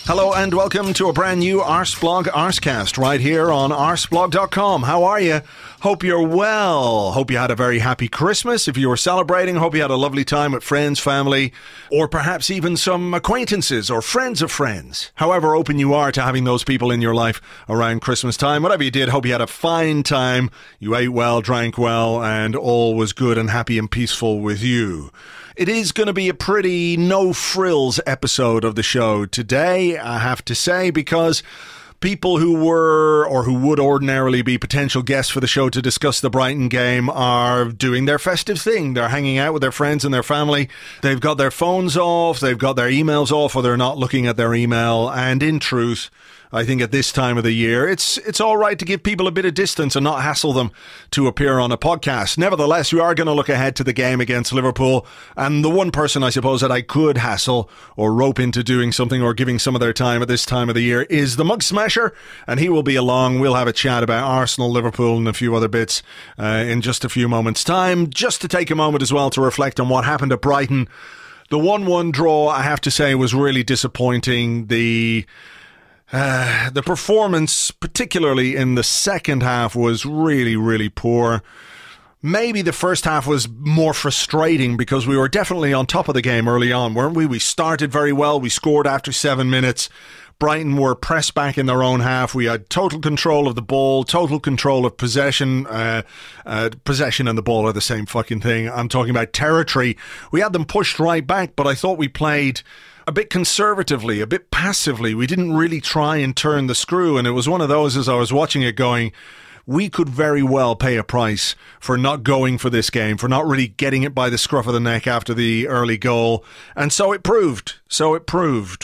Hello and welcome to a brand new Arseblog Arsecast right here on arseblog.com. How are you? Hope you're well. Hope you had a very happy Christmas. If you were celebrating, hope you had a lovely time with friends, family, or perhaps even some acquaintances or friends of friends. However open you are to having those people in your life around Christmas time, whatever you did, hope you had a fine time. You ate well, drank well, and all was good and happy and peaceful with you. It is going to be a pretty no-frills episode of the show today, I have to say, because people who were or who would ordinarily be potential guests for the show to discuss the Brighton game are doing their festive thing. They're hanging out with their friends and their family. They've got their phones off, they've got their emails off, or they're not looking at their email. And in truth, I think at this time of the year, it's all right to give people a bit of distance and not hassle them to appear on a podcast. Nevertheless, we are going to look ahead to the game against Liverpool, and the one person I suppose that I could hassle or rope into doing something or giving some of their time at this time of the year is the Mugsmasher, and he will be along. We'll have a chat about Arsenal, Liverpool, and a few other bits in just a few moments' time. Just to take a moment as well to reflect on what happened at Brighton. The 1-1 draw, I have to say, was really disappointing. The performance, particularly in the second half, was really, really poor. Maybe the first half was more frustrating because we were definitely on top of the game early on, weren't we? We started very well. We scored after 7 minutes. Brighton were pressed back in their own half. We had total control of the ball, total control of possession. Possession and the ball are the same fucking thing. I'm talking about territory. We had them pushed right back, but I thought we played a bit conservatively, a bit passively. We didn't really try and turn the screw, and it was one of those as I was watching it going, we could very well pay a price for not going for this game, for not really getting it by the scruff of the neck after the early goal. And so it proved.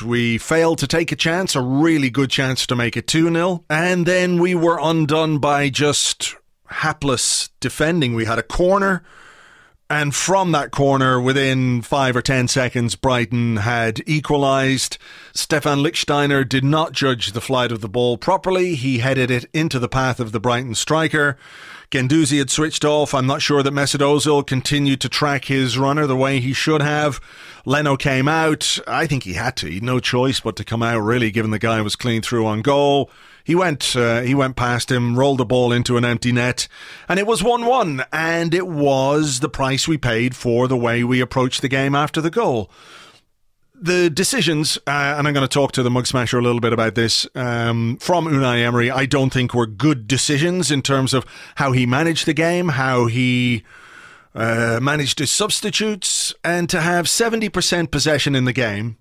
We failed to take a chance, a really good chance to make it 2-0. And then we were undone by just hapless defending. We had a corner, and from that corner, within 5 or 10 seconds, Brighton had equalised. Stefan Lichtsteiner did not judge the flight of the ball properly. He headed it into the path of the Brighton striker. Guendouzi had switched off. I'm not sure that Mesut Ozil continued to track his runner the way he should have. Leno came out. I think he had to. He had no choice but to come out, really, given the guy was clean through on goal. He went past him, rolled the ball into an empty net, and it was 1-1, and it was the price we paid for the way we approached the game after the goal. The decisions, and I'm going to talk to the Mugsmasher a little bit about this, from Unai Emery, I don't think were good decisions in terms of how he managed the game, how he managed his substitutes, and to have 70% possession in the game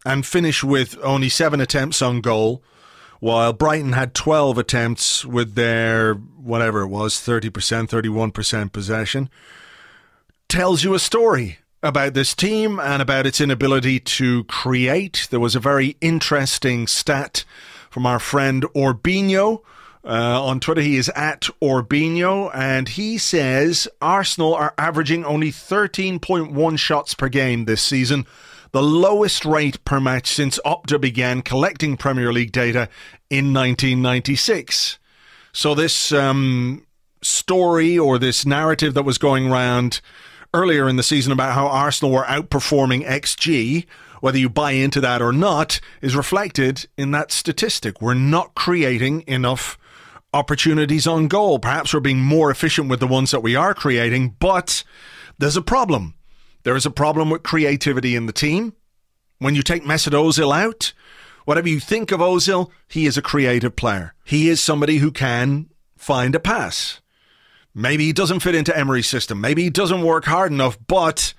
and finish with only 7 attempts on goal, while Brighton had 12 attempts with their, whatever it was, 30%, 31% possession, tells you a story about this team and about its inability to create. There was a very interesting stat from our friend Orbinho. On Twitter, he is at Orbinho, and he says Arsenal are averaging only 13.1 shots per game this season, the lowest rate per match since Opta began collecting Premier League data in 1996. So this story or this narrative that was going around earlier in the season about how Arsenal were outperforming XG, whether you buy into that or not, is reflected in that statistic. We're not creating enough opportunities on goal. Perhaps we're being more efficient with the ones that we are creating, but there's a problem. There is a problem with creativity in the team. When you take Mesut Ozil out, whatever you think of Ozil, he is a creative player. He is somebody who can find a pass. Maybe he doesn't fit into Emery's system. Maybe he doesn't work hard enough, but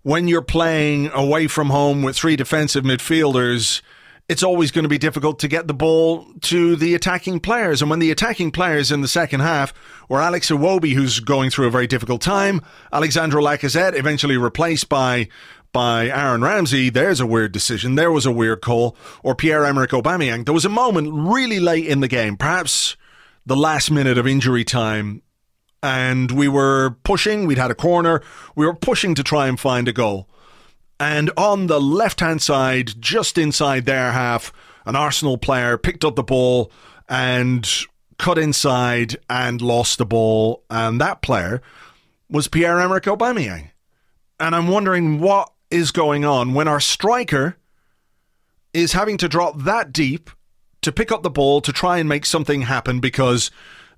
when you're playing away from home with 3 defensive midfielders, it's always going to be difficult to get the ball to the attacking players. And when the attacking players in the second half were Alex Iwobi, who's going through a very difficult time, Alexandre Lacazette, eventually replaced by Aaron Ramsey, there's a weird decision. There was a weird call. Or Pierre-Emerick Aubameyang. There was a moment really late in the game, perhaps the last minute of injury time, and we were pushing. We'd had a corner. We were pushing to try and find a goal. And on the left-hand side, just inside their half, an Arsenal player picked up the ball and cut inside and lost the ball. And that player was Pierre-Emerick Aubameyang. And I'm wondering what is going on when our striker is having to drop that deep to pick up the ball to try and make something happen because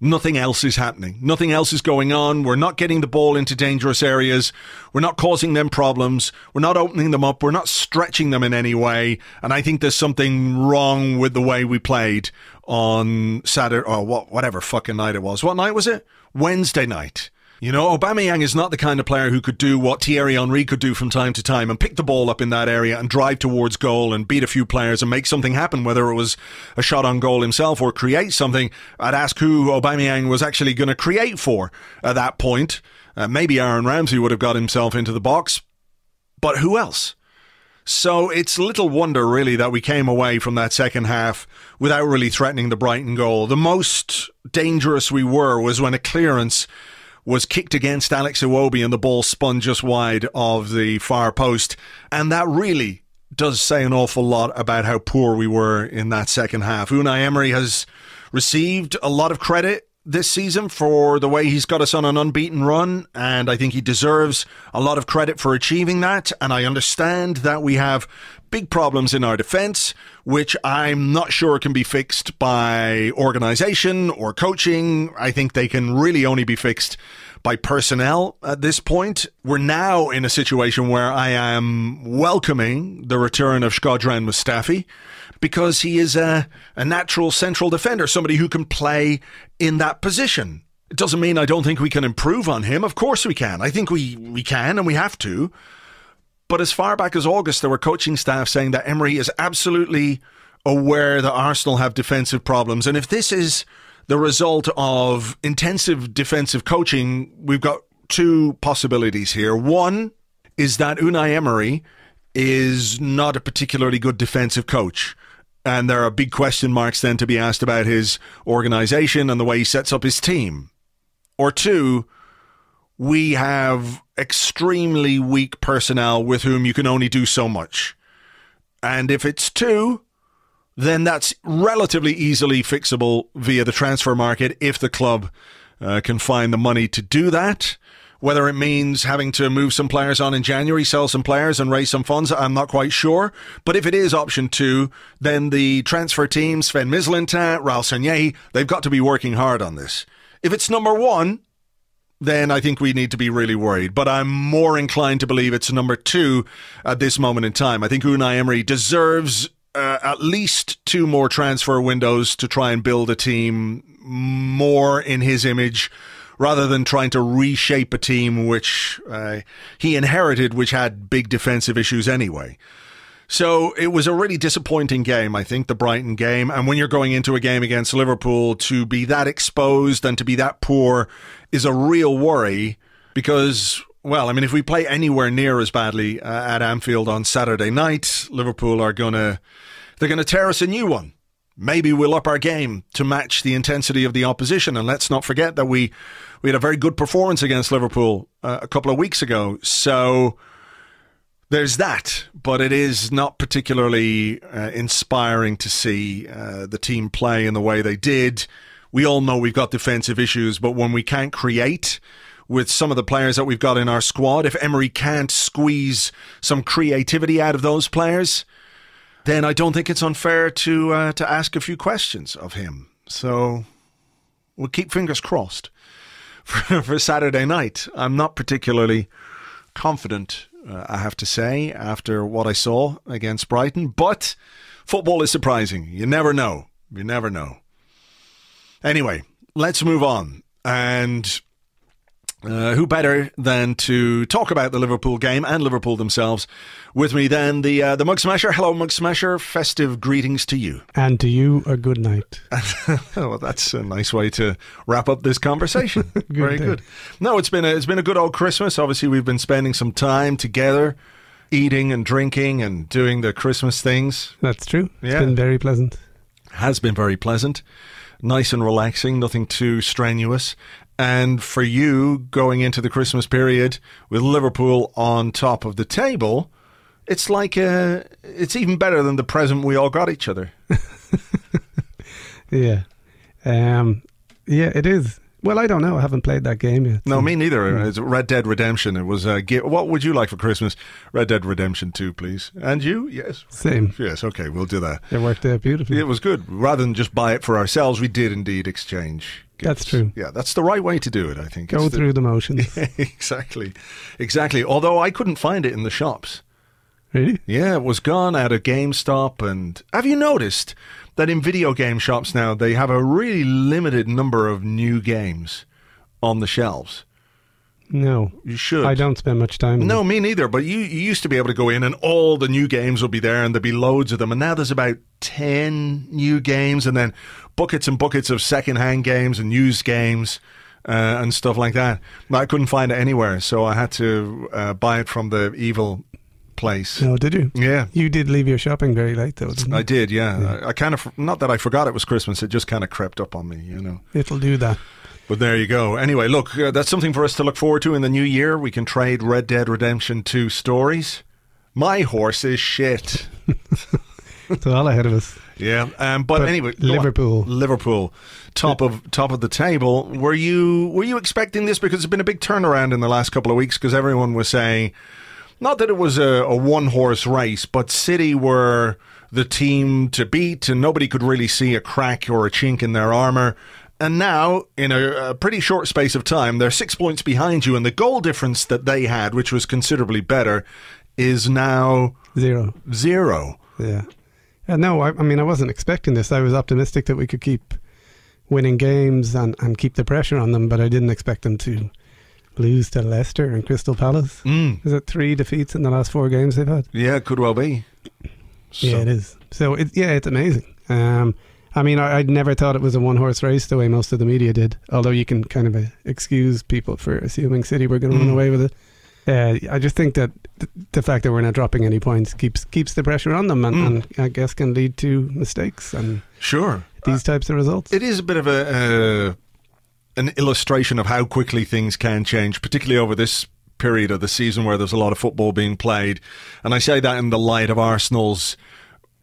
nothing else is happening. Nothing else is going on. We're not getting the ball into dangerous areas. We're not causing them problems. We're not opening them up. We're not stretching them in any way. And I think there's something wrong with the way we played on Saturday, or whatever fucking night it was. What night was it? Wednesday night. You know, Aubameyang is not the kind of player who could do what Thierry Henry could do from time to time and pick the ball up in that area and drive towards goal and beat a few players and make something happen, whether it was a shot on goal himself or create something. I'd ask who Aubameyang was actually going to create for at that point. Maybe Aaron Ramsey would have got himself into the box, but who else? So it's little wonder, really, that we came away from that second half without really threatening the Brighton goal. The most dangerous we were was when a clearance was kicked against Alex Iwobi and the ball spun just wide of the far post. And that really does say an awful lot about how poor we were in that second half. Unai Emery has received a lot of credit this season for the way he's got us on an unbeaten run, and I think he deserves a lot of credit for achieving that. And I understand that we have big problems in our defence, which I'm not sure can be fixed by organisation or coaching. I think they can really only be fixed by personnel at this point. We're now in a situation where I am welcoming the return of Shkodran Mustafi, because he is a natural central defender, somebody who can play in that position. It doesn't mean I don't think we can improve on him. Of course we can. I think we can and we have to. But as far back as August, there were coaching staff saying that Emery is absolutely aware that Arsenal have defensive problems. And if this is the result of intensive defensive coaching, we've got two possibilities here. One is that Unai Emery is not a particularly good defensive coach. And there are big question marks then to be asked about his organisation and the way he sets up his team. Or two, we have extremely weak personnel with whom you can only do so much. And if it's two, then that's relatively easily fixable via the transfer market if the club can find the money to do that. Whether it means having to move some players on in January, sell some players and raise some funds, I'm not quite sure. But if it is option two, then the transfer team, Sven Mislintat, Raul Sanllehi, they've got to be working hard on this. If it's number one, then I think we need to be really worried. But I'm more inclined to believe it's number two at this moment in time. I think Unai Emery deserves at least two more transfer windows to try and build a team more in his image, rather than trying to reshape a team which he inherited, which had big defensive issues anyway. So it was a really disappointing game, I think, the Brighton game. And when you're going into a game against Liverpool, to be that exposed and to be that poor is a real worry because, well, I mean, if we play anywhere near as badly at Anfield on Saturday night, Liverpool they're going to tear us a new one. Maybe we'll up our game to match the intensity of the opposition. And let's not forget that we had a very good performance against Liverpool a couple of weeks ago. So there's that. But it is not particularly inspiring to see the team play in the way they did. We all know we've got defensive issues, but when we can't create with some of the players that we've got in our squad, if Emery can't squeeze some creativity out of those players, then I don't think it's unfair to ask a few questions of him. So we'll keep fingers crossed for Saturday night. I'm not particularly confident, I have to say, after what I saw against Brighton. But football is surprising. You never know. You never know. Anyway, let's move on. And who better than to talk about the Liverpool game and Liverpool themselves with me than the Mugsmasher. Hello, Mugsmasher. Festive greetings to you. And to you, a good night. Well, that's a nice way to wrap up this conversation. Very good. No, it's been a good old Christmas. Obviously, we've been spending some time together, eating and drinking and doing the Christmas things. That's true. It's been very pleasant. Has been very pleasant. Nice and relaxing, nothing too strenuous. And for you, going into the Christmas period with Liverpool on top of the table, it's like it's even better than the present we all got each other. Yeah, it is. Well, I don't know. I haven't played that game yet. No, me neither. It's Red Dead Redemption. It was what would you like for Christmas? Red Dead Redemption 2, please. And you? Yes. Same. Yes, okay, we'll do that. It worked out beautifully. It was good. Rather than just buy it for ourselves, we did indeed exchange gifts. That's true. Yeah, that's the right way to do it, I think. Go through the motions. Exactly. Although I couldn't find it in the shops. Really? Yeah, it was gone at a GameStop. And have you noticed that in video game shops now, they have a really limited number of new games on the shelves? No. You should. I don't spend much time. No, me neither. But you used to be able to go in and all the new games would be there and there'd be loads of them. And now there's about 10 new games and then buckets and buckets of second-hand games and used games and stuff like that. I couldn't find it anywhere, so I had to buy it from the evil place. No, did you? Yeah. You did leave your shopping very late, though, didn't you? I did, yeah. I kind of, not that I forgot it was Christmas, it just kind of crept up on me, you know. It'll do that. But there you go. Anyway, look, that's something for us to look forward to in the new year. We can trade Red Dead Redemption 2 stories. My horse is shit. It's all ahead of us. Yeah, but anyway, Liverpool, top of the table. Were you expecting this? Because it's been a big turnaround in the last couple of weeks. Because everyone was saying, not that it was a one-horse race, but City were the team to beat, and nobody could really see a crack or a chink in their armour. And now, in a pretty short space of time, they're 6 points behind you, and the goal difference that they had, which was considerably better, is now zero. Yeah. No, I mean, I wasn't expecting this. I was optimistic that we could keep winning games and keep the pressure on them, but I didn't expect them to lose to Leicester and Crystal Palace. Is it 3 defeats in the last 4 games they've had? Yeah, it could well be. Yeah, it is. So, it's amazing. I mean, I'd never thought it was a one-horse race the way most of the media did, although you can kind of excuse people for assuming City were going to run away with it. I just think that the fact that we're not dropping any points keeps the pressure on them and I guess can lead to mistakes and these types of results. It is a bit of an illustration of how quickly things can change, particularly over this period of the season where there's a lot of football being played. And I say that in the light of Arsenal's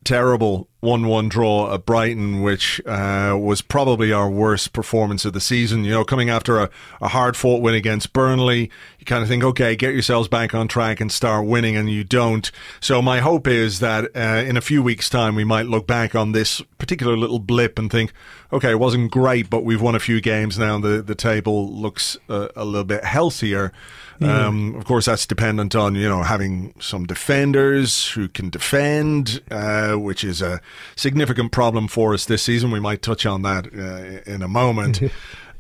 terrible 1-1 draw at Brighton, which was probably our worst performance of the season. You know, coming after a hard-fought win against Burnley, you kind of think, okay, get yourselves back on track and start winning, and you don't. So my hope is that in a few weeks' time we might look back on this particular little blip and think, okay, it wasn't great, but we've won a few games now, and the table looks a little bit healthier. Of course, that's dependent on, having some defenders who can defend, which is a significant problem for us this season. We might touch on that in a moment.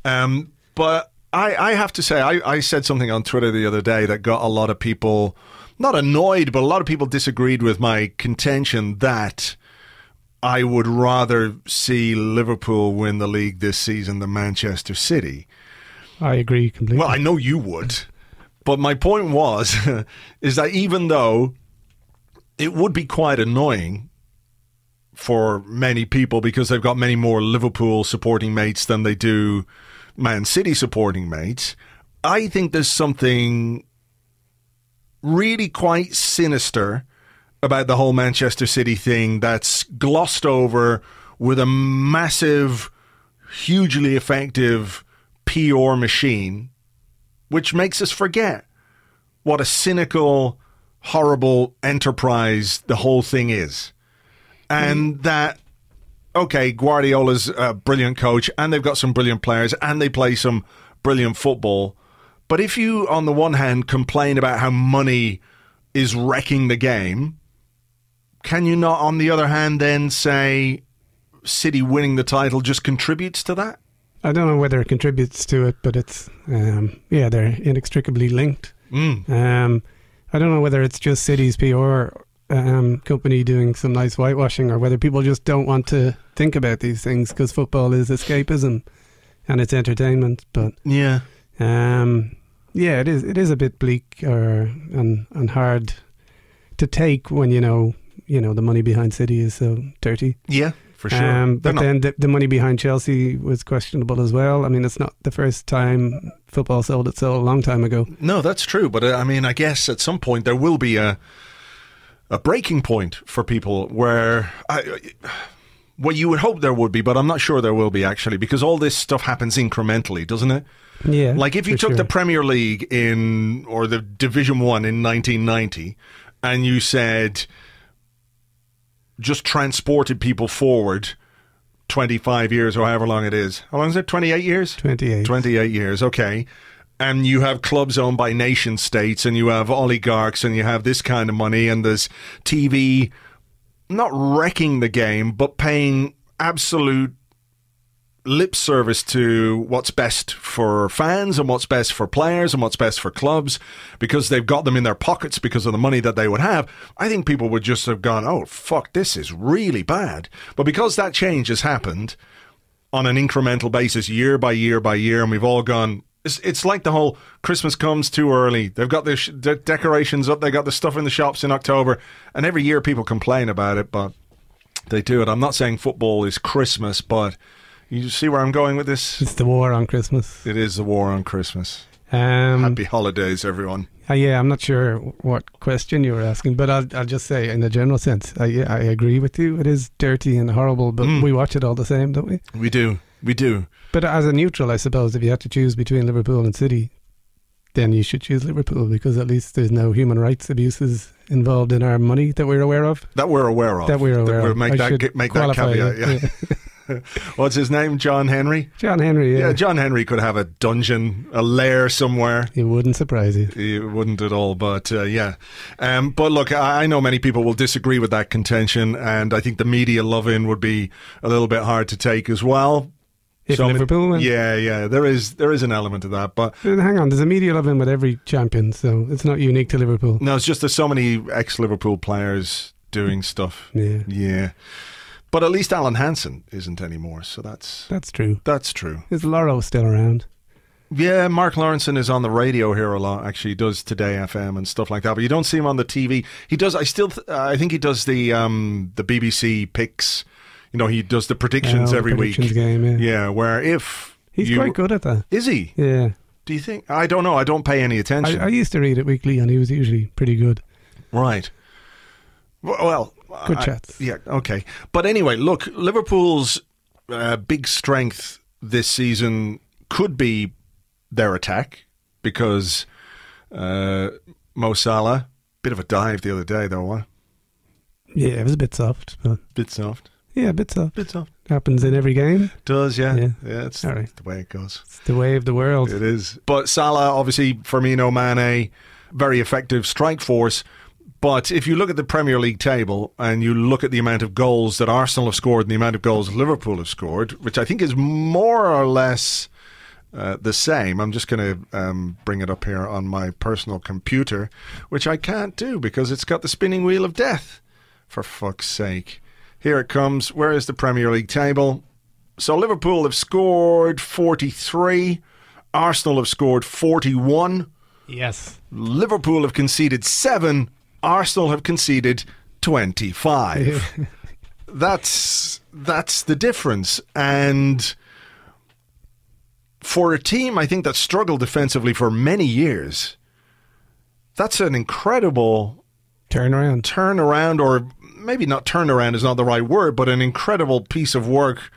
But I have to say, I said something on Twitter the other day that got a lot of people, not annoyed, but a lot of people disagreed with my contention that I would rather see Liverpool win the league this season than Manchester City. I agree completely. Well, I know you would. But my point was, is that even though it would be quite annoying for many people because they've got many more Liverpool supporting mates than they do Man City supporting mates, I think there's something really quite sinister about the whole Manchester City thing that's glossed over with a massive, hugely effective PR machine, which makes us forget what a cynical, horrible enterprise the whole thing is. And that, okay, Guardiola's a brilliant coach and they've got some brilliant players and they play some brilliant football. But if you, on the one hand, complain about how money is wrecking the game, can you not, on the other hand, then say City winning the title just contributes to that? I don't know whether it contributes to it, but it's, they're inextricably linked. I don't know whether it's just City's PR company doing some nice whitewashing or whether people just don't want to think about these things because football is escapism and it's entertainment. But it is a bit bleak and hard to take when the money behind City is so dirty. Yeah. For sure. But then the money behind Chelsea was questionable as well. I mean, it's not the first time football sold its soul a long time ago. No, that's true. But I mean, I guess at some point there will be a breaking point for people where Well, you would hope there would be, but I'm not sure there will be, actually, because all this stuff happens incrementally, doesn't it? Yeah. Like if you took the Premier League or the Division 1 in 1990 and you said just transported people forward 25 years or however long it is. How long is it? 28 years? 28. 28 years, okay. And you have clubs owned by nation states and you have oligarchs and you have this kind of money and there's TV not wrecking the game, but paying absolute lip service to what's best for fans and what's best for players and what's best for clubs because they've got them in their pockets because of the money that they would have. I think people would just have gone, oh, fuck, this is really bad. But because that change has happened on an incremental basis year by year by year, and we've all gone, it's like the whole Christmas comes too early. They've got the decorations up. They got the stuff in the shops in October. And every year people complain about it, but they do it. I'm not saying football is Christmas, but you see where I'm going with this? It's the war on Christmas. It is the war on Christmas. Happy holidays, everyone. Yeah, I'm not sure what question you were asking, but I'll just say in a general sense, I agree with you. It is dirty and horrible, but we watch it all the same, don't we? We do. We do. But as a neutral, I suppose, if you had to choose between Liverpool and City, then you should choose Liverpool because at least there's no human rights abuses involved in our money that we're aware of. That we're aware of. Make that caveat, yeah. What's his name? John Henry? John Henry, yeah. Yeah, John Henry could have a dungeon, a lair somewhere. It wouldn't surprise you. It wouldn't at all, but yeah. But look, I know many people will disagree with that contention, and I think the media love-in would be a little bit hard to take as well. If Liverpool win? Yeah, there is an element of that, but hang on, there's a media love-in with every champion, so it's not unique to Liverpool. No, it's just there's so many ex-Liverpool players doing stuff. Yeah. But at least Alan Hansen isn't anymore, so that's true. That's true. Is Loro still around? Yeah, Mark Lawrenson is on the radio here a lot. Actually, he does Today FM and stuff like that. But you don't see him on the TV. He does. I think he does the BBC picks. You know, he does the predictions every week. Game, yeah, where if he's quite good at that. Is he? Yeah. Do you think? I don't know. I don't pay any attention. I used to read it weekly, and he was usually pretty good. Right. Well, good chats. Yeah, okay. But anyway, look, Liverpool's big strength this season could be their attack because Mo Salah, bit of a dive the other day, though, what? Yeah, it was a bit soft. But bit soft? Yeah, a bit soft. Bit soft. Happens in every game. Does, yeah. Yeah, it's the way it goes. It's the way of the world. It is. But Salah, obviously, Firmino, Mane, very effective strike force. But if you look at the Premier League table and you look at the amount of goals that Arsenal have scored and the amount of goals Liverpool have scored, which I think is more or less the same. I'm just going to bring it up here on my personal computer, which I can't do because it's got the spinning wheel of death, for fuck's sake. Here it comes. Where is the Premier League table? So Liverpool have scored 43. Arsenal have scored 41. Yes. Liverpool have conceded 7. Arsenal have conceded 25. That's the difference. And for a team, I think, that struggled defensively for many years, that's an incredible turnaround, or maybe not turnaround is not the right word, but an incredible piece of work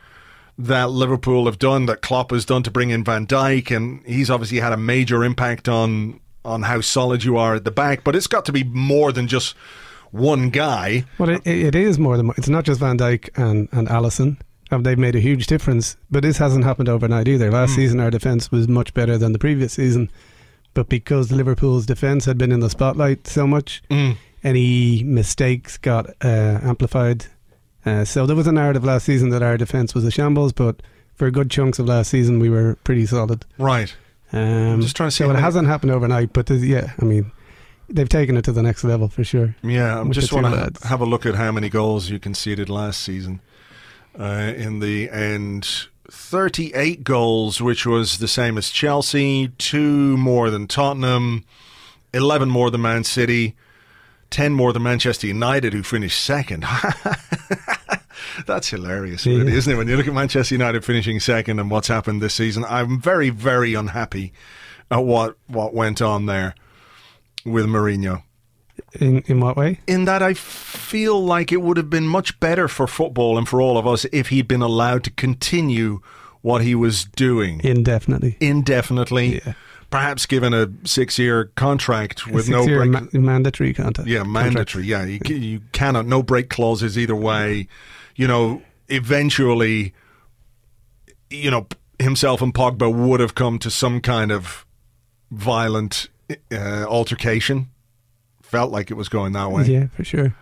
that Liverpool have done, that Klopp has done to bring in Van Dijk, and he's obviously had a major impact on how solid you are at the back. But it's got to be more than just one guy. Well, it is more than... It's not just Van Dijk and Alisson. They've made a huge difference, but this hasn't happened overnight either. Last season our defence was much better than the previous season, but because Liverpool's defence had been in the spotlight so much, any mistakes got amplified. So there was a narrative last season that our defence was a shambles, but for good chunks of last season we were pretty solid. Right. I'm just trying to see. So it hasn't happened overnight, but they've taken it to the next level for sure. Yeah, I just want to have a look at how many goals you conceded last season. In the end, 38 goals, which was the same as Chelsea, 2 more than Tottenham, 11 more than Man City, 10 more than Manchester United, who finished second. That's hilarious, really, isn't it? When you look at Manchester United finishing second and what's happened this season, I'm very, very unhappy at what went on there with Mourinho. In what way? In that I feel like it would have been much better for football and for all of us if he'd been allowed to continue what he was doing. Indefinitely. Yeah. Perhaps given a 6-year contract with no break. Mandatory contract. Yeah, mandatory. Yeah, you cannot, no break clauses either way. You know, eventually, you know, himself and Pogba would have come to some kind of violent altercation. Felt like it was going that way. Yeah, for sure.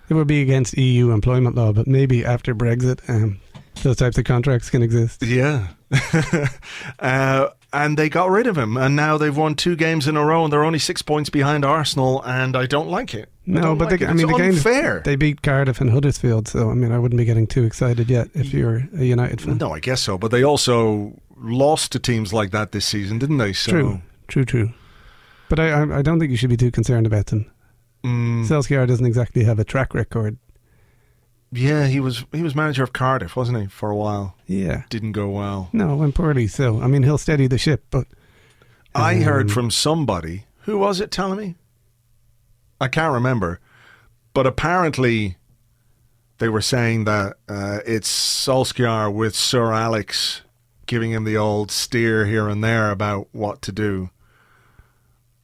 It would be against EU employment law, but maybe after Brexit, those types of contracts can exist. Yeah. And they got rid of him, and now they've won 2 games in a row, and they're only 6 points behind Arsenal, and I don't like it. No, but the game's fair. They beat Cardiff and Huddersfield, so I mean, I wouldn't be getting too excited yet if you're a United fan. No, I guess so, but they also lost to teams like that this season, didn't they? So. True. But I don't think you should be too concerned about them. Solskjaer doesn't exactly have a track record. Yeah, he was manager of Cardiff, wasn't he, for a while? Yeah. Didn't go well. No, went poorly, so, I mean, he'll steady the ship, but... I heard from somebody, who was it telling me? I can't remember, but apparently they were saying that it's Solskjaer with Sir Alex giving him the old steer here and there about what to do.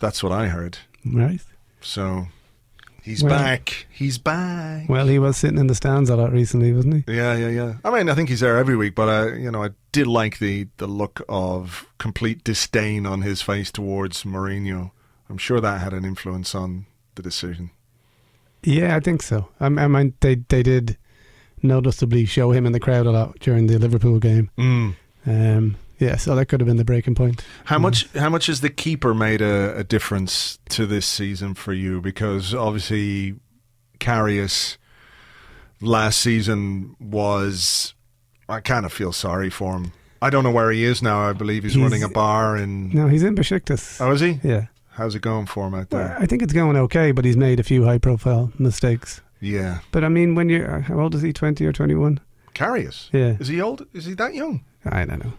That's what I heard. Right. So... He's back. Well, he was sitting in the stands a lot recently, wasn't he? Yeah. I mean, I think he's there every week, but I did like the look of complete disdain on his face towards Mourinho. I'm sure that had an influence on the decision. Yeah, I think so. I mean, they did noticeably show him in the crowd a lot during the Liverpool game. Yeah, so that could have been the breaking point. How much has the keeper made a difference to this season for you? Because obviously Karius last season was... I kind of feel sorry for him. I don't know where he is now. I believe he's running a bar in... No, he's in Besiktas. Oh, is he? Yeah. How's it going for him out there? Well, I think it's going okay, but he's made a few high-profile mistakes. Yeah. But I mean, when you're... How old is he? 20 or 21? Karius? Yeah. Is he old? Is he that young? I don't know.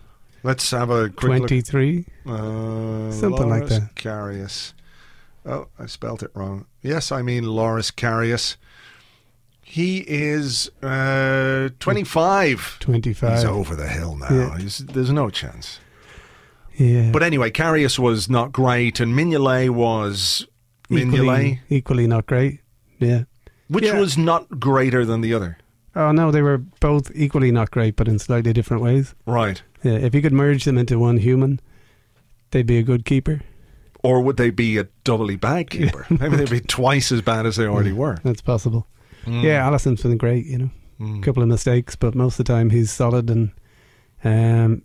Let's have a quick 23? Something like that. Karius. Oh, I spelt it wrong. Yes, I mean Loris Karius. He is 25. 25. He's over the hill now. Yeah. There's no chance. Yeah. But anyway, Karius was not great, and Mignolet was... Equally not great. Yeah. Which was not greater than the other? Oh, no, they were both equally not great, but in slightly different ways. Right. Yeah, if you could merge them into one human, they'd be a good keeper. Or would they be a doubly bad keeper? Maybe they'd be twice as bad as they already were. That's possible. Yeah, Alisson's been great, A couple of mistakes, but most of the time he's solid and, I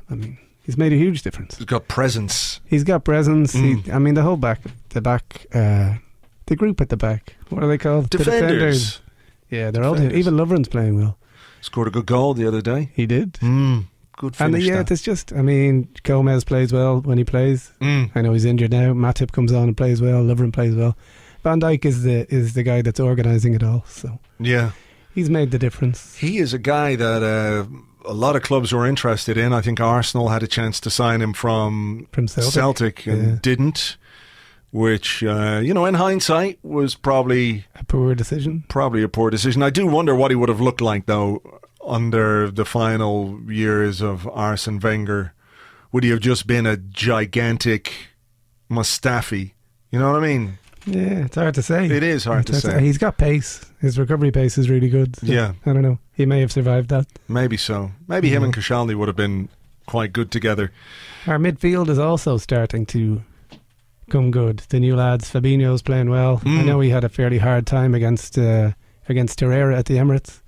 mean, he's made a huge difference. He's got presence. I mean, the whole the group at the back, what are they called? Defenders. The defenders. Yeah, they're all... Even Lovren's playing well. Scored a good goal the other day. He did. Good finish. And it's just... I mean, Gomez plays well when he plays. I know he's injured now. Matip comes on and plays well. Lovren plays well. Van Dijk is the guy that's organising it all. So yeah, he's made the difference. He is a guy that a lot of clubs were interested in. I think Arsenal had a chance to sign him from Celtic and didn't. Which, in hindsight, was probably a poor decision. I do wonder what he would have looked like, though, under the final years of Arsene Wenger. Would he have just been a gigantic Mustafi? You know what I mean? Yeah, it's hard to say. It is hard to say. He's got pace. His recovery pace is really good. So yeah. I don't know. He may have survived that. Maybe so. Maybe him and Koscielny would have been quite good together. Our midfield is also starting to... come good. The new lads, Fabinho's playing well. I know he had a fairly hard time against Torreira at the Emirates.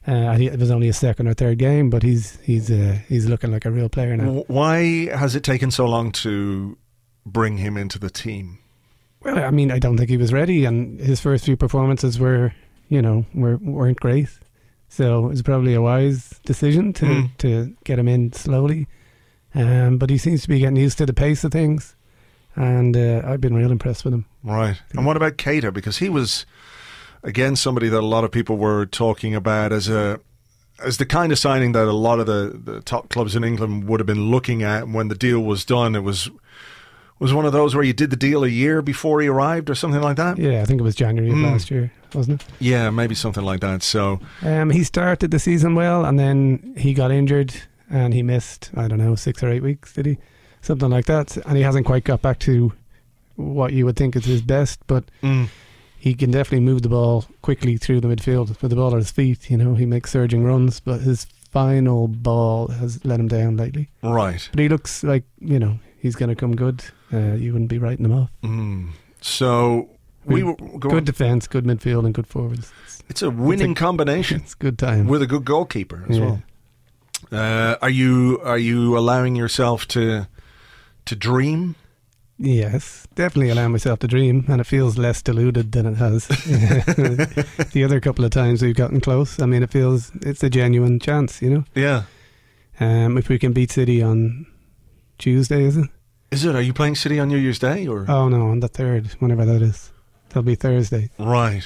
It was only his second or third game, but he's looking like a real player now. Why has it taken so long to bring him into the team? Well, I mean, I don't think he was ready, and his first few performances weren't great. So it was probably a wise decision to get him in slowly. But he seems to be getting used to the pace of things. And I've been real impressed with him. Right. And what about Keita? Because he was, again, somebody that a lot of people were talking about as the kind of signing that a lot of the top clubs in England would have been looking at. And when the deal was done, it was was one of those where you did the deal a year before he arrived or something like that? Yeah, I think it was January of last year, wasn't it? Yeah, maybe something like that. So he started the season well, and then he got injured and he missed, I don't know, 6 or 8 weeks, did he? Something like that. And he hasn't quite got back to what you would think is his best, but he can definitely move the ball quickly through the midfield with the ball at his feet. You know, he makes surging runs, but his final ball has let him down lately. Right. But he looks like, you know, he's going to come good. You wouldn't be writing him off. So we were good defence, good midfield, and good forwards. It's a winning combination. It's good time with a good goalkeeper as well. Are you allowing yourself to dream? Yes, definitely allowing myself to dream, and it feels less deluded than it has the other couple of times we've gotten close. I mean, it's a genuine chance, you know. Yeah. If we can beat City on Tuesday, is it? Is it? Are you playing City on New Year's Day or? Oh no, on the 3rd, whenever that is. That'll be Thursday. Right.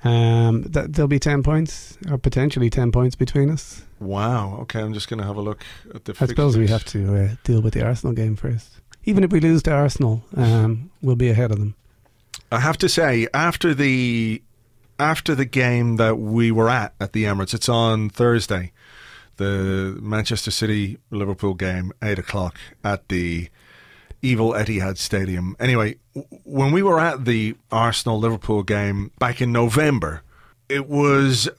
There'll be 10 points, or potentially 10 points between us. Wow. Okay, I'm just going to have a look at the fixtures. I suppose we have to deal with the Arsenal game first. Even if we lose to Arsenal, we'll be ahead of them. I have to say, after the game that we were at the Emirates, it's on Thursday, the Manchester City Liverpool game, 8 o'clock at the evil Etihad Stadium. Anyway, when we were at the Arsenal Liverpool game back in November, it was,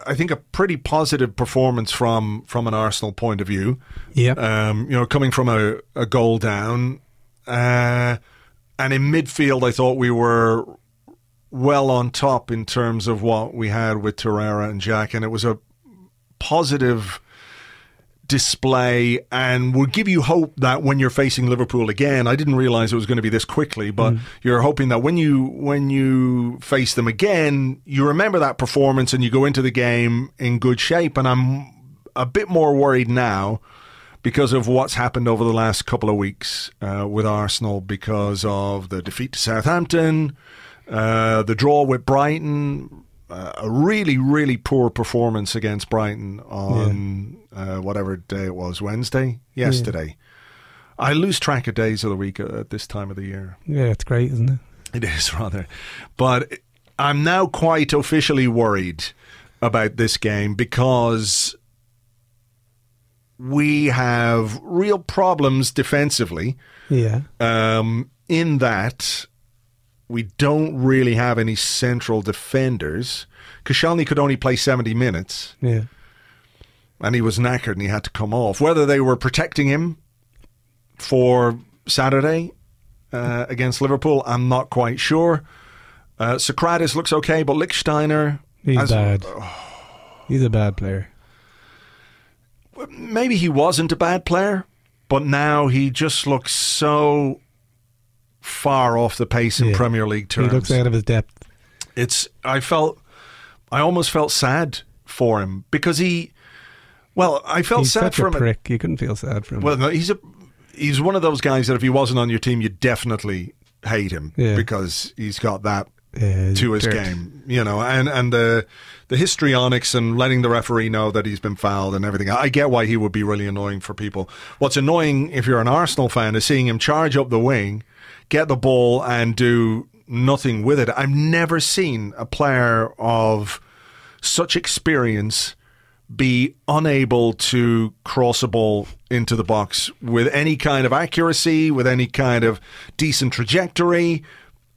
I think, a pretty positive performance from an Arsenal point of view. Yeah. You know, coming from a goal down, and in midfield, I thought we were well on top in terms of what we had with Torreira and Jack, and it was a positive display and would give you hope that when you're facing Liverpool again, I didn't realise it was going to be this quickly, but you're hoping that when you face them again, you remember that performance and you go into the game in good shape. And I'm a bit more worried now because of what's happened over the last couple of weeks with Arsenal, because of the defeat to Southampton, the draw with Brighton, a really, really poor performance against Brighton on whatever day it was, yesterday. Yeah. I lose track of days of the week at this time of the year. Yeah, it's great, isn't it? It is, rather. But I'm now quite officially worried about this game because we have real problems defensively. Yeah. In that we don't really have any central defenders. Koscielny could only play 70 minutes. Yeah. And he was knackered and he had to come off. Whether they were protecting him for Saturday against Liverpool, I'm not quite sure. Socrates looks okay, but Lichtsteiner... He's bad. He's a bad player. Maybe he wasn't a bad player, but now he just looks so far off the pace in Premier League terms. He looks out of his depth. I almost felt sad for him because I felt sad for him. He's such a prick. You couldn't feel sad for him. Well, no, he's one of those guys that if he wasn't on your team, you'd definitely hate him because he's got that to his game, you know, and the histrionics and letting the referee know that he's been fouled and everything. I get why he would be really annoying for people. What's annoying if you're an Arsenal fan is seeing him charge up the wing, get the ball and do nothing with it. I've never seen a player of such experience be unable to cross a ball into the box with any kind of accuracy, with any kind of decent trajectory,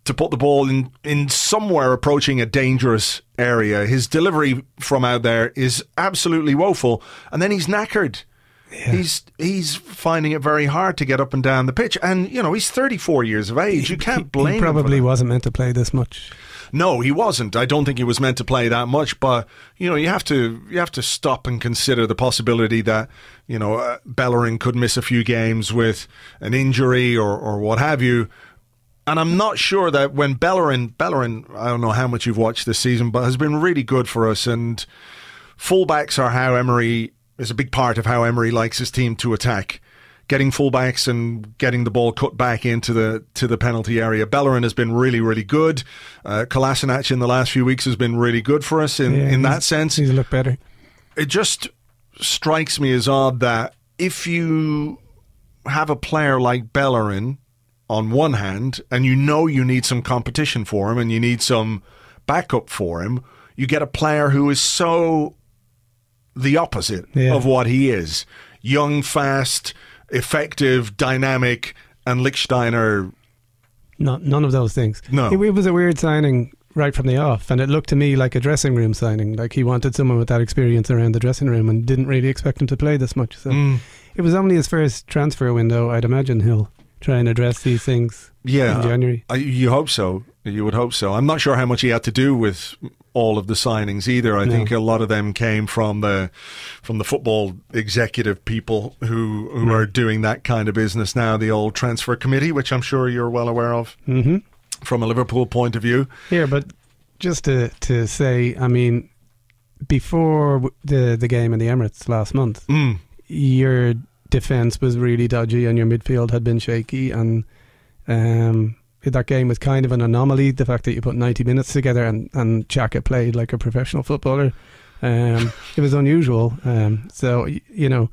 to put the ball in somewhere approaching a dangerous area. His delivery from out there is absolutely woeful, and then he's knackered. Yeah. He's finding it very hard to get up and down the pitch, and you know he's 34 years of age. You can't blame him. He probably wasn't meant to play this much. No, he wasn't. I don't think he was meant to play that much, but you know, you have to stop and consider the possibility that, you know, Bellerin could miss a few games with an injury or what have you. And I'm not sure that when Bellerin, I don't know how much you've watched this season, but has been really good for us. And fullbacks are how Emery is a big part of how Emery likes his team to attack. Getting fullbacks and getting the ball cut back into the penalty area. Bellerin has been really, really good. Kolasinac in the last few weeks has been really good for us in that sense. He's looked better. It just strikes me as odd that if you have a player like Bellerin on one hand, and you need some competition for him and you need some backup for him, you get a player who is so the opposite of what he is. Young, fast, effective, dynamic, and Lichtsteiner... None of those things. No. It was a weird signing right from the off, and it looked to me like a dressing room signing. Like he wanted someone with that experience around the dressing room and didn't really expect him to play this much. So it was only his first transfer window. I'd imagine he'll try and address these things in January. You hope so. You would hope so. I'm not sure how much he had to do with all of the signings either. I think a lot of them came from the football executive people who are doing that kind of business now, the old transfer committee, which I'm sure you're well aware of from a Liverpool point of view. Here, but just to say, I mean, before the game in the Emirates last month, your defence was really dodgy and your midfield had been shaky, and that game was kind of an anomaly, the fact that you put 90 minutes together and Xhaka played like a professional footballer. It was unusual. So, you know,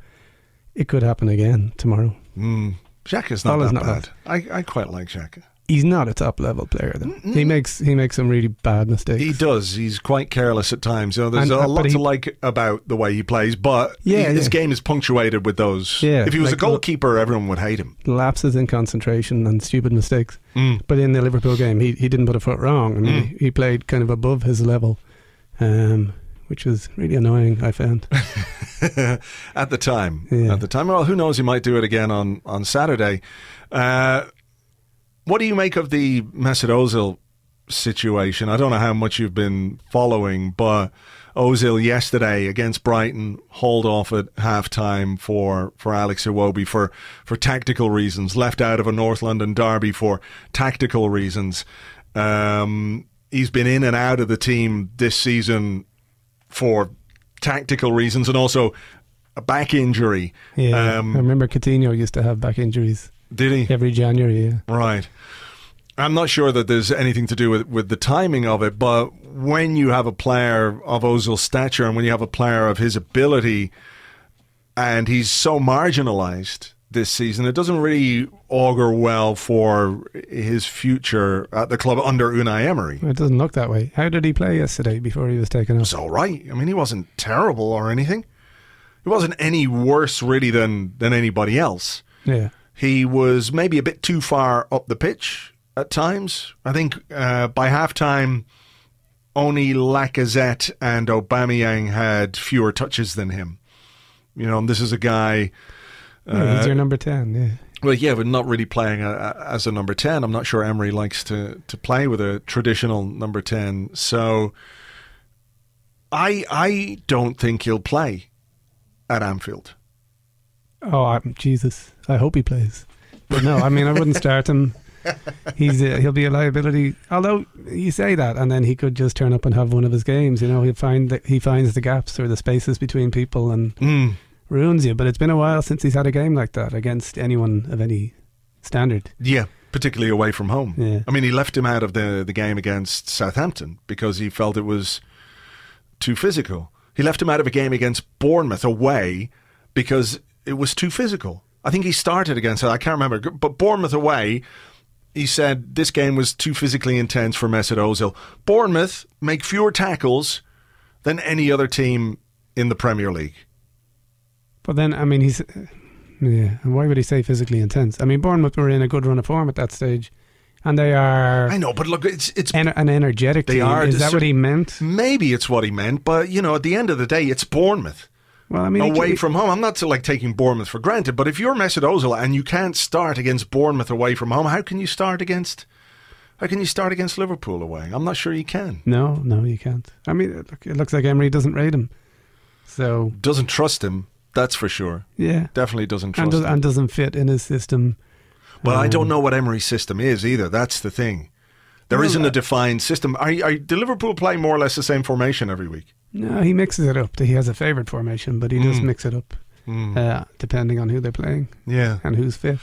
it could happen again tomorrow. Xhaka's not bad. I quite like Xhaka. He's not a top level player though. He makes some really bad mistakes. He does. He's quite careless at times. You know, there's a lot to like about the way he plays, but his game is punctuated with those. Yeah, if he was a goalkeeper, everyone would hate him. Lapses in concentration and stupid mistakes. But in the Liverpool game, he didn't put a foot wrong. I mean, he played kind of above his level, which was really annoying, I found. At the time. Well, who knows? He might do it again on Saturday. What do you make of the Mesut Ozil situation? I don't know how much you've been following, but Ozil yesterday against Brighton hauled off at half-time for Alex Iwobi for tactical reasons, left out of a North London derby for tactical reasons. He's been in and out of the team this season for tactical reasons and also a back injury. Yeah, I remember Coutinho used to have back injuries. Did he? Every January, yeah. Right. I'm not sure that there's anything to do with the timing of it, but when you have a player of Ozil's stature and when you have a player of his ability and he's so marginalised this season, it doesn't really augur well for his future at the club under Unai Emery. It doesn't look that way. How did he play yesterday before he was taken off? It was all right. I mean, he wasn't terrible or anything. He wasn't any worse, really, than anybody else. Yeah. He was maybe a bit too far up the pitch at times. I think by halftime, only Lacazette and Aubameyang had fewer touches than him. You know, and this is a guy... he's your number 10, yeah. Well, yeah, but not really playing as a number 10. I'm not sure Emery likes to play with a traditional number 10. So I don't think he'll play at Anfield. Oh, Jesus. I hope he plays. But no, I mean, I wouldn't start him. He'll be a liability. Although you say that, and then he could just turn up and have one of his games. You know, he finds the gaps or the spaces between people and ruins you. But it's been a while since he's had a game like that against anyone of any standard. Yeah, particularly away from home. Yeah. I mean, he left him out of the game against Southampton because he felt it was too physical. He left him out of a game against Bournemouth away because it was too physical. I think he started against it. I can't remember. But Bournemouth away, he said this game was too physically intense for Mesut Ozil. Bournemouth make fewer tackles than any other team in the Premier League. But then, I mean, and why would he say physically intense? I mean, Bournemouth were in a good run of form at that stage. And they are... I know, but look, it's an energetic team. Is that what he meant? Maybe it's what he meant, but, you know, at the end of the day, it's Bournemouth. Well, I mean, away from home. I'm not taking Bournemouth for granted, but if you're Mesut Ozil and you can't start against Bournemouth away from home, how can you start against Liverpool away? I'm not sure you can. No, you can't. I mean, it looks like Emery doesn't rate him. So doesn't trust him, that's for sure. Yeah. Definitely doesn't trust him. And doesn't fit in his system. Well, I don't know what Emery's system is either. That's the thing. There isn't a defined system. Do Liverpool play more or less the same formation every week? No, he mixes it up. He has a favourite formation, but he does mix it up depending on who they're playing and who's fit.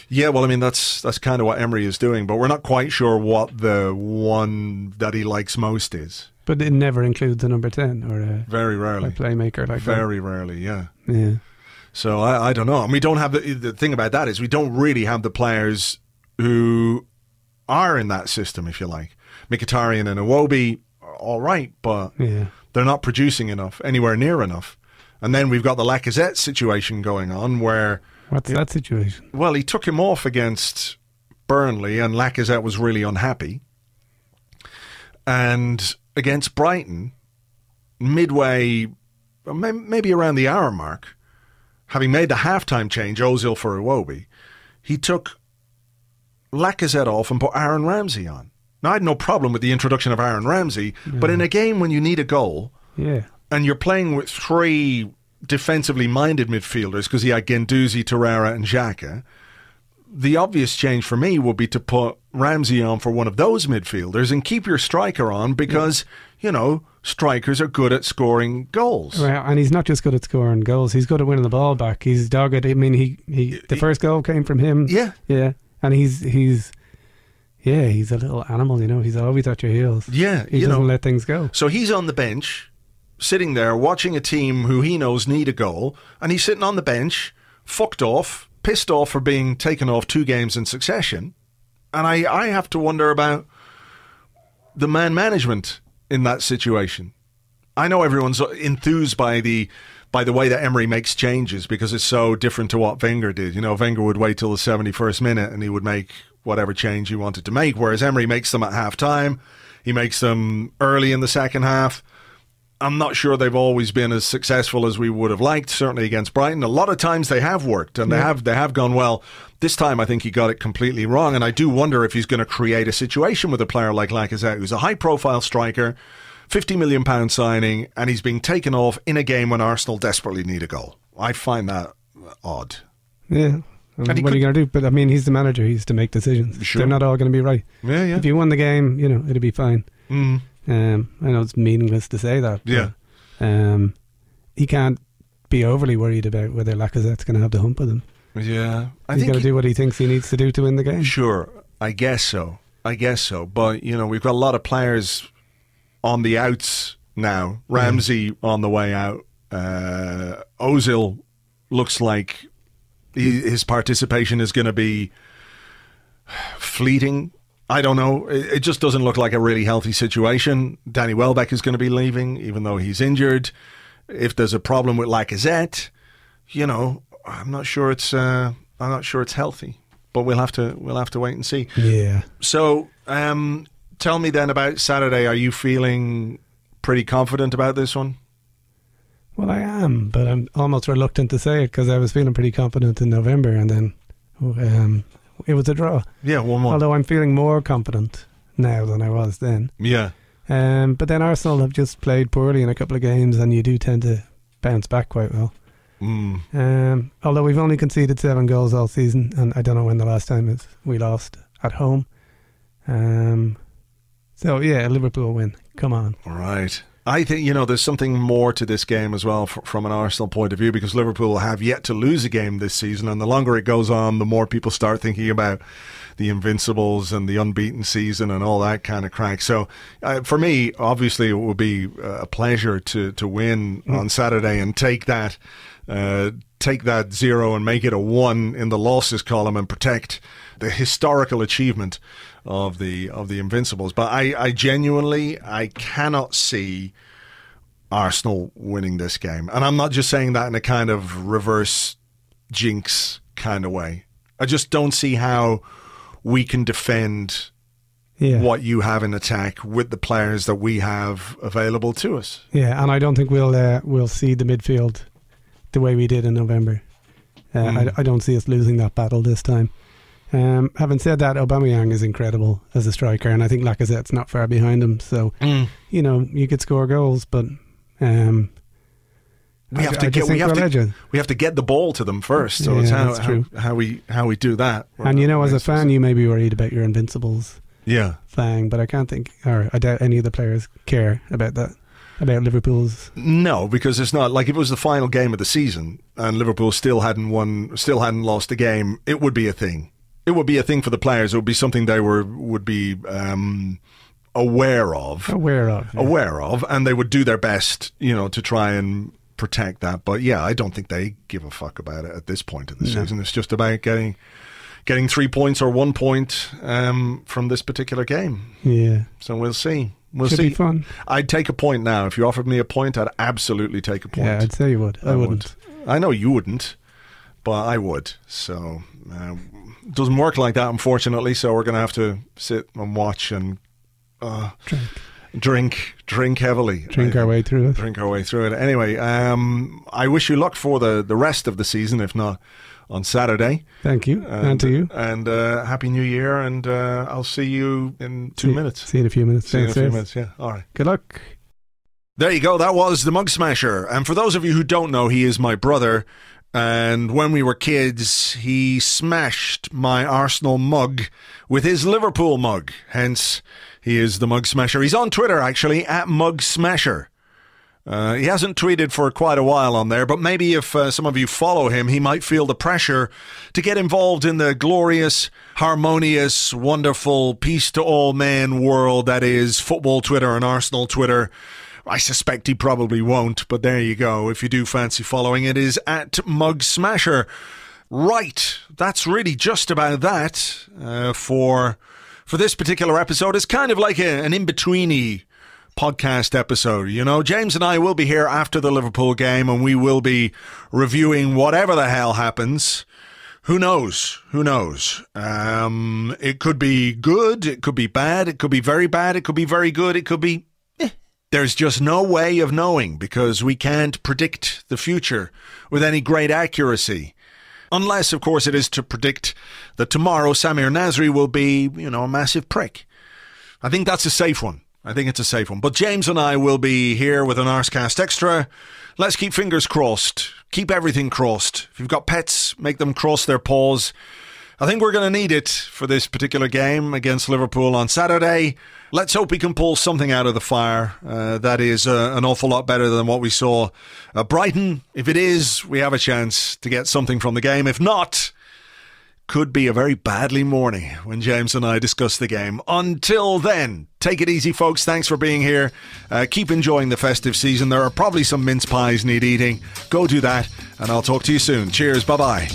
Yeah, well, I mean, that's kind of what Emery is doing, but we're not quite sure what the one that he likes most is. But it never includes a number 10 or very rarely a playmaker like that. Very rarely, yeah. Yeah. So I don't know. And we don't have the thing about that is we don't really have the players who are in that system, if you like. Mkhitaryan and Iwobi are all right, but they're not producing enough, anywhere near enough. And then we've got the Lacazette situation going on where... What's that situation? Well, he took him off against Burnley and Lacazette was really unhappy. And against Brighton, midway, maybe around the hour mark, having made the halftime change, Ozil for Iwobi, he took Lacazette off and put Aaron Ramsey on. Now, I had no problem with the introduction of Aaron Ramsey, but in a game when you need a goal, and you're playing with three defensively minded midfielders, because he had Guendouzi, Torreira and Xhaka, the obvious change for me would be to put Ramsey on for one of those midfielders and keep your striker on because, you know, strikers are good at scoring goals. Well, and he's not just good at scoring goals, he's good at winning the ball back. He's dogged. I mean, the first goal came from him. Yeah. Yeah. And he's a little animal, you know. He's always at your heels. Yeah. He doesn't let things go. So he's on the bench, sitting there, watching a team who he knows need a goal, and he's sitting on the bench, fucked off, pissed off for being taken off 2 games in succession. And I have to wonder about the man management in that situation. I know everyone's enthused by the way that Emery makes changes because it's so different to what Wenger did. You know, Wenger would wait till the 71st minute and he would make whatever change he wanted to make, whereas Emery makes them at half-time. He makes them early in the second half. I'm not sure they've always been as successful as we would have liked, certainly against Brighton. A lot of times they have worked and they have gone well. This time I think he got it completely wrong, and I do wonder if he's going to create a situation with a player like Lacazette, who's a high-profile striker, £50 million signing, and he's being taken off in a game when Arsenal desperately need a goal. I find that odd. Yeah. What are you going to do? But I mean, he's the manager. He's to make decisions. Sure. They're not all going to be right. Yeah, yeah. If you won the game, you know, it'll be fine. Mm. I know it's meaningless to say that. Yeah. But, he can't be overly worried about whether Lacazette's going to have the hump with him. Yeah. He's got to do what he thinks he needs to do to win the game. Sure. I guess so. But, you know, we've got a lot of players on the outs now. Ramsey on the way out. Ozil looks like his participation is going to be fleeting. I don't know. It just doesn't look like a really healthy situation. Danny Welbeck is going to be leaving, even though he's injured. If there's a problem with Lacazette, you know, I'm not sure it's healthy. But we'll have to wait and see. Yeah. So, tell me then about Saturday. Are you feeling pretty confident about this one? Well, I am, but I'm almost reluctant to say it because I was feeling pretty confident in November, and then it was a draw. Yeah, 1-1. Although I'm feeling more confident now than I was then. Yeah. But then Arsenal have just played poorly in a couple of games, and you do tend to bounce back quite well. Although we've only conceded 7 goals all season, and I don't know when the last time is we lost at home. So yeah, Liverpool win. Come on. All right. I think, you know, there's something more to this game as well from an Arsenal point of view, because Liverpool have yet to lose a game this season, and the longer it goes on, the more people start thinking about the Invincibles and the unbeaten season and all that kind of crack. So for me, obviously, it would be a pleasure to win on Saturday and take that 0 and make it a 1 in the losses column and protect the historical achievement of the Invincibles. But I genuinely cannot see Arsenal winning this game. And I'm not just saying that in a kind of reverse jinx kind of way. I just don't see how we can defend what you have in attack with the players that we have available to us. Yeah, and I don't think we'll see the midfield the way we did in November. I don't see us losing that battle this time. Having said that, Aubameyang is incredible as a striker, and I think Lacazette's not far behind him. So, you know, you could score goals, but we have to get the ball to them first. So it's how we do that. And you know, as a fan, you may be worried about your Invincibles playing, but I can't think, or I doubt any of the players care about that. About Liverpool's? No, because it's not like if it was the final game of the season and Liverpool still hadn't lost a game, it would be a thing. It would be a thing for the players. It would be something they would be aware of, and they would do their best, you know, to try and protect that. But yeah, I don't think they give a fuck about it at this point of the season. It's just about getting getting 3 points or 1 point from this particular game. Yeah. So we'll see. Should be fun. I'd take a point now. If you offered me a point, I'd absolutely take a point. Yeah, I'd say you would. I wouldn't. I know you wouldn't, but I would. So it doesn't work like that, unfortunately. So we're going to have to sit and watch and drink heavily. Drink our way through it. Drink our way through it. Anyway, I wish you luck for the rest of the season, if not on Saturday. Thank you. And to you. And Happy New Year. And I'll see you in 2 minutes. See you in a few minutes. See you in a few minutes, yeah. All right. Good luck. There you go. That was the Mugsmasher. And for those of you who don't know, he is my brother. And when we were kids, he smashed my Arsenal mug with his Liverpool mug. Hence, he is the Mugsmasher. He's on Twitter, actually, at Mugsmasher. He hasn't tweeted for quite a while on there, but maybe if some of you follow him, he might feel the pressure to get involved in the glorious, harmonious, wonderful, peace-to-all-men world that is football Twitter and Arsenal Twitter. I suspect he probably won't, but there you go. If you do fancy following, it is at Mugsmasher. Right, that's really just about that for this particular episode. It's kind of like an in-betweeny podcast episode. You know, James and I will be here after the Liverpool game, and we will be reviewing whatever the hell happens. Who knows? Who knows? It could be good, it could be bad, it could be very bad, it could be very good, it could be There's just no way of knowing, because we can't predict the future with any great accuracy. Unless, of course, it is to predict that tomorrow Samir Nasri will be, a massive prick. I think that's a safe one. I think it's a safe one. But James and I will be here with an Arsecast Extra. Let's keep fingers crossed. Keep everything crossed. If you've got pets, make them cross their paws. I think we're going to need it for this particular game against Liverpool on Saturday. Let's hope we can pull something out of the fire that is an awful lot better than what we saw at Brighton. If it is, we have a chance to get something from the game. If not, could be a very badly morning when James and I discuss the game. Until then, take it easy, folks. Thanks for being here. Keep enjoying the festive season. There are probably some mince pies need eating. Go do that, and I'll talk to you soon. Cheers. Bye-bye.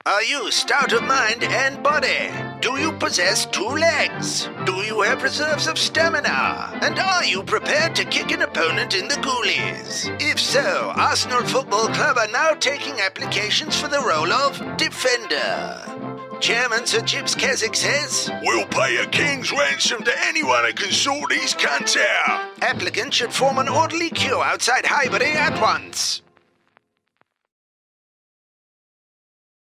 Are you stout of mind and body? Do you possess 2 legs? Do you have reserves of stamina? And are you prepared to kick an opponent in the goalies? If so, Arsenal Football Club are now taking applications for the role of defender. Chairman Sir Chips Keswick says, "We'll pay a king's ransom to anyone who can sort these cunts out." Applicants should form an orderly queue outside Highbury at once.